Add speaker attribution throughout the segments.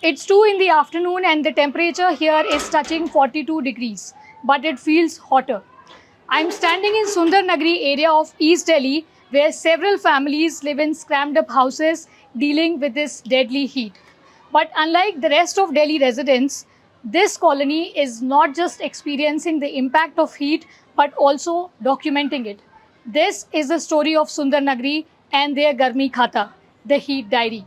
Speaker 1: It's 2 in the afternoon and the temperature here is touching 42 degrees, but it feels hotter. I'm standing in Sundar Nagari area of East Delhi where several families live in crammed up houses dealing with this deadly heat. But unlike the rest of Delhi residents, this colony is not just experiencing the impact of heat but also documenting it. This is the story of Sundar Nagari and their Garmi Khata, the heat diary.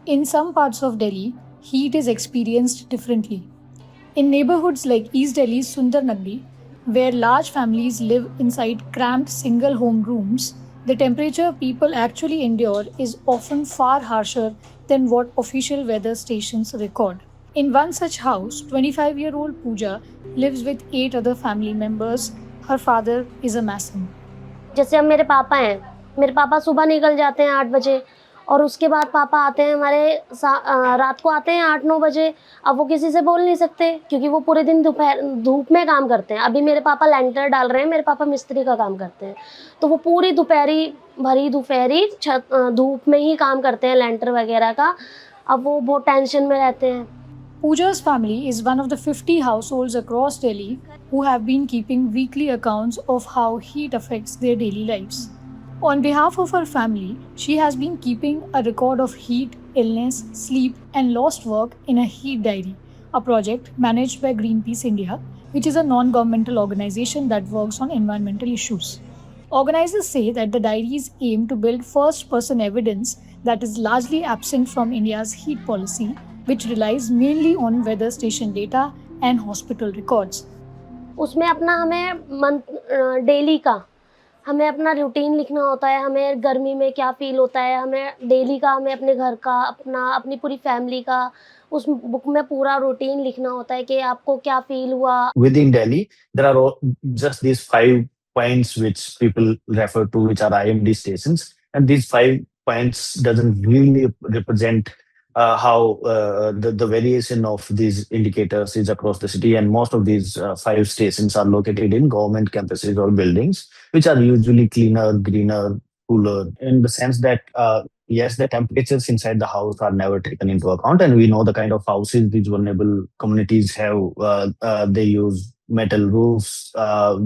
Speaker 1: In some parts of Delhi, heat is experienced differently. In neighborhoods like East Delhi's Sundar Nagari, where large families live inside cramped single home rooms, the temperature people actually endure is often far harsher than what official weather stations record. In one such house, 25-year-old Pooja lives with 8 other family members. Her father is a mason.
Speaker 2: जैसे अब मेरे पापा सुबह निकल जाते हैं 8 बजे और उसके बाद पापा आते हैं रात को आते हैं 8-9 बजे। अब वो किसी से बोल नहीं सकते क्योंकि वो पूरे दिन धूप में काम करते हैं। अभी मेरे पापा लैंटर डाल रहे हैं, मेरे पापा मिस्त्री का काम करते हैं, तो वो पूरी दोपहरी धूप में ही काम करते हैं लैंटर वगैरह का। अब वो बहुत टेंशन में रहते हैं।
Speaker 1: Pooja's family is one of the 50 households across Delhi who have been keeping weekly accounts of how heat affects their daily lives. On behalf of her family, she has been keeping a record of heat, illness, sleep, and lost work in a heat diary, a project managed by Greenpeace India, which is a non governmental organization that works on environmental issues. Organizers say that the diaries aim to build first person evidence that is largely absent from India's heat policy, which relies mainly on weather station data and hospital records.
Speaker 2: उसमें अपना हमें daily का हमें अपना routine लिखना होता है, हमें गर्मी में क्या फील होता है, हमें डेली का, हमें अपने घर का, अपनी पूरी फैमिली का उस बुक में पूरा रूटीन लिखना होता है कि आपको क्या फील हुआ।
Speaker 3: Within Delhi, there are just these 5 points which people refer to, which are IMD stations, and these 5 points doesn't really represent how the variation of these indicators is across the city. And most of these 5 stations are located in government campuses or buildings, which are usually cleaner, greener, cooler, in the sense that yes, the temperatures inside the house are never taken into account, and we know the kind of houses these vulnerable communities have. They use metal roofs.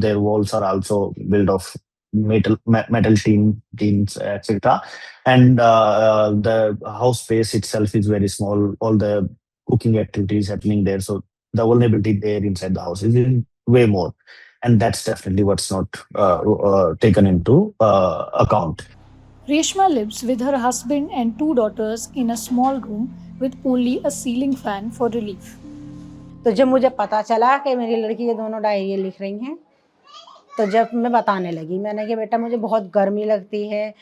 Speaker 3: Their walls are also built of metal teams, etc. And the house space itself is very small. All the cooking activities happening there, so the vulnerability there inside the house is way more, and that's definitely what's not taken into account.
Speaker 1: Reshma lives with her husband and 2 daughters in a small room with only a ceiling fan for relief.
Speaker 4: तो जब मुझे पता चला कि मेरी लड़की ये दोनों डायरी लिख रही हैं, तो जब मैं बताने लगी, मैंने कहा बेटा मुझे बहुत गर्मी लगती है,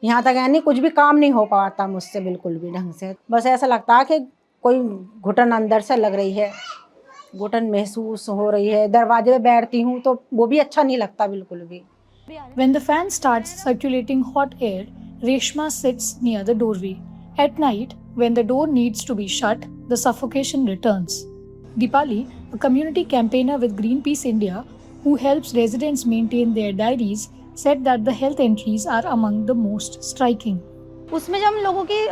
Speaker 4: यहाँ तक यानी कुछ भी काम नहीं हो पाता मुझसे बिल्कुल भी ढंग से। बस ऐसा लगता है कि कोई घुटन अंदर से लग रही है, घुटन महसूस हो रही है। दरवाजे पे बैठती हूँ तो वो भी अच्छा नहीं लगता बिल्कुल भी।
Speaker 1: When the fan starts circulating hot air, Reshma sits near the doorway. At night, when the door needs to be shut, the suffocation returns. Dipali, a community campaigner with Greenpeace India, who helps residents maintain their diaries, said that the health entries are among the most striking.
Speaker 5: उसमें जब हम लोगों की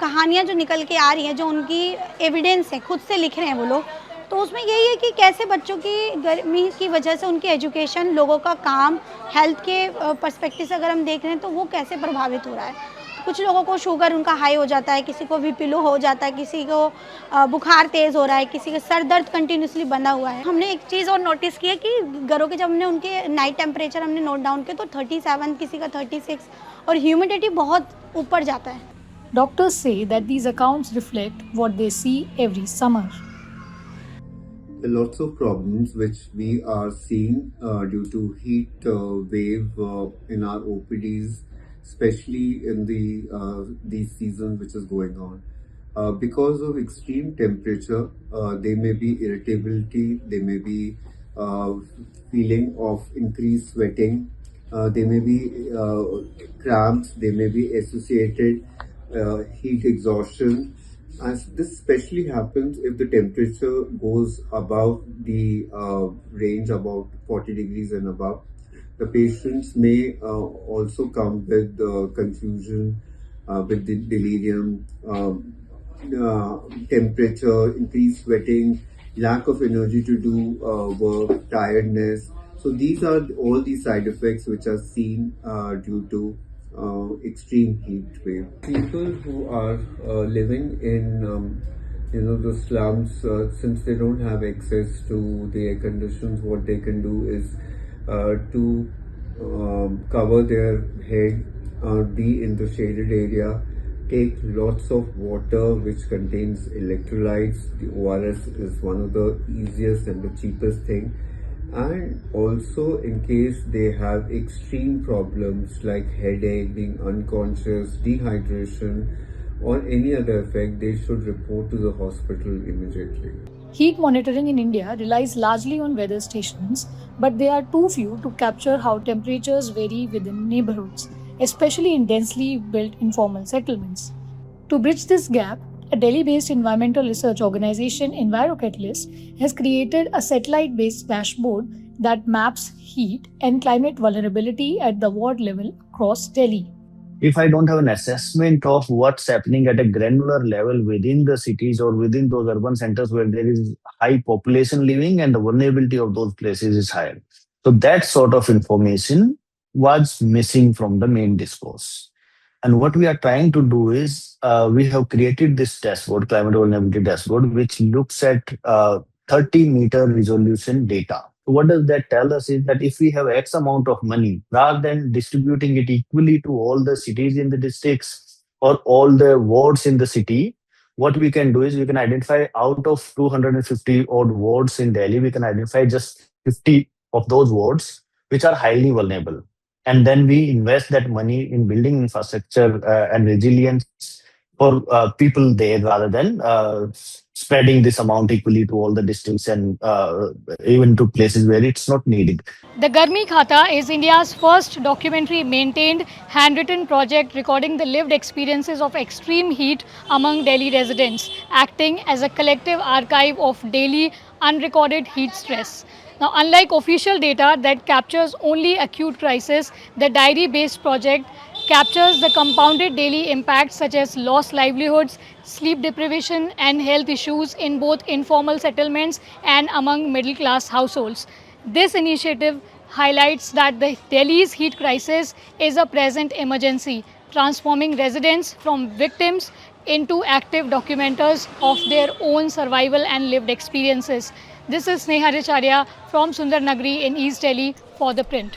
Speaker 5: कहानियाँ जो निकल के आ रही हैं, जो उनकी एविडेंस है, खुद से लिख रहे हैं वो लोग, तो उसमें यही है कि कैसे बच्चों की गर्मी की वजह से उनकी एजुकेशन, लोगों का काम, हेल्थ के पर्सपेक्टिव से अगर हम देख रहे हैं तो वो कैसे प्रभावित हो रहा है। कुछ लोगों को शुगर उनका हाई हो जाता है, किसी को बीपी लो हो जाता है, किसी को बुखार तेज़ हो रहा है, किसी का सर दर्द कंटिन्यूसली बना हुआ है। हमने एक चीज़ और नोटिस की है कि घरों के जब हमने उनके नाइट टेम्परेचर हमने नोट डाउन किए तो 37, किसी का 36 और ह्यूमिडिटी बहुत ऊपर जाता है।
Speaker 1: Doctors say that these accounts reflect what they see every summer.
Speaker 6: There are lots of problems which we are seeing due to heat wave in our OPDs, especially in the season which is going on. Because of extreme temperature, there may be irritability, there may be feeling of increased sweating, there may be cramps, there may be associated heat exhaustion. As this especially happens if the temperature goes above the range about 40 degrees and above. The patients may also come with confusion, with delirium, temperature, increased sweating, lack of energy to do work, tiredness. So these are all the side effects which are seen due to extreme heat wave. People who are living in the slums, since they don't have access to the air conditions, what they can do is to cover their head, be in the shaded area, take lots of water which contains electrolytes. The ORS is one of the easiest and the cheapest thing. And also, in case they have extreme problems like headache, being unconscious, dehydration, or any other effect, they should report to the hospital immediately.
Speaker 1: Heat monitoring in India relies largely on weather stations, but they are too few to capture how temperatures vary within neighborhoods, especially in densely built informal settlements. To bridge this gap, a Delhi-based environmental research organization, EnviroCatalyst, has created a satellite-based dashboard that maps heat and climate vulnerability at the ward level across Delhi.
Speaker 3: If I don't have an assessment of what's happening at a granular level within the cities or within those urban centers where there is high population living and the vulnerability of those places is higher. So that sort of information was missing from the main discourse. And what we are trying to do is we have created this dashboard, climate vulnerability dashboard, which looks at 30-meter resolution data. What does that tell us is that if we have X amount of money, rather than distributing it equally to all the cities in the districts or all the wards in the city, what we can do is we can identify out of 250 odd wards in Delhi, we can identify just 50 of those wards which are highly vulnerable. And then we invest that money in building infrastructure and resilience for people there rather than spreading this amount equally to all the districts and even to places where it's not needed.
Speaker 1: The Garmi Khata is India's first documentary maintained handwritten project recording the lived experiences of extreme heat among Delhi residents, acting as a collective archive of daily unrecorded heat stress. Now, unlike official data that captures only acute crisis, the diary-based project captures the compounded daily impacts such as lost livelihoods, sleep deprivation and health issues in both informal settlements and among middle-class households. This initiative highlights that the Delhi's heat crisis is a present emergency, transforming residents from victims into active documenters of their own survival and lived experiences. This is Sneha Richarya from Sundar Nagri in East Delhi for The Print.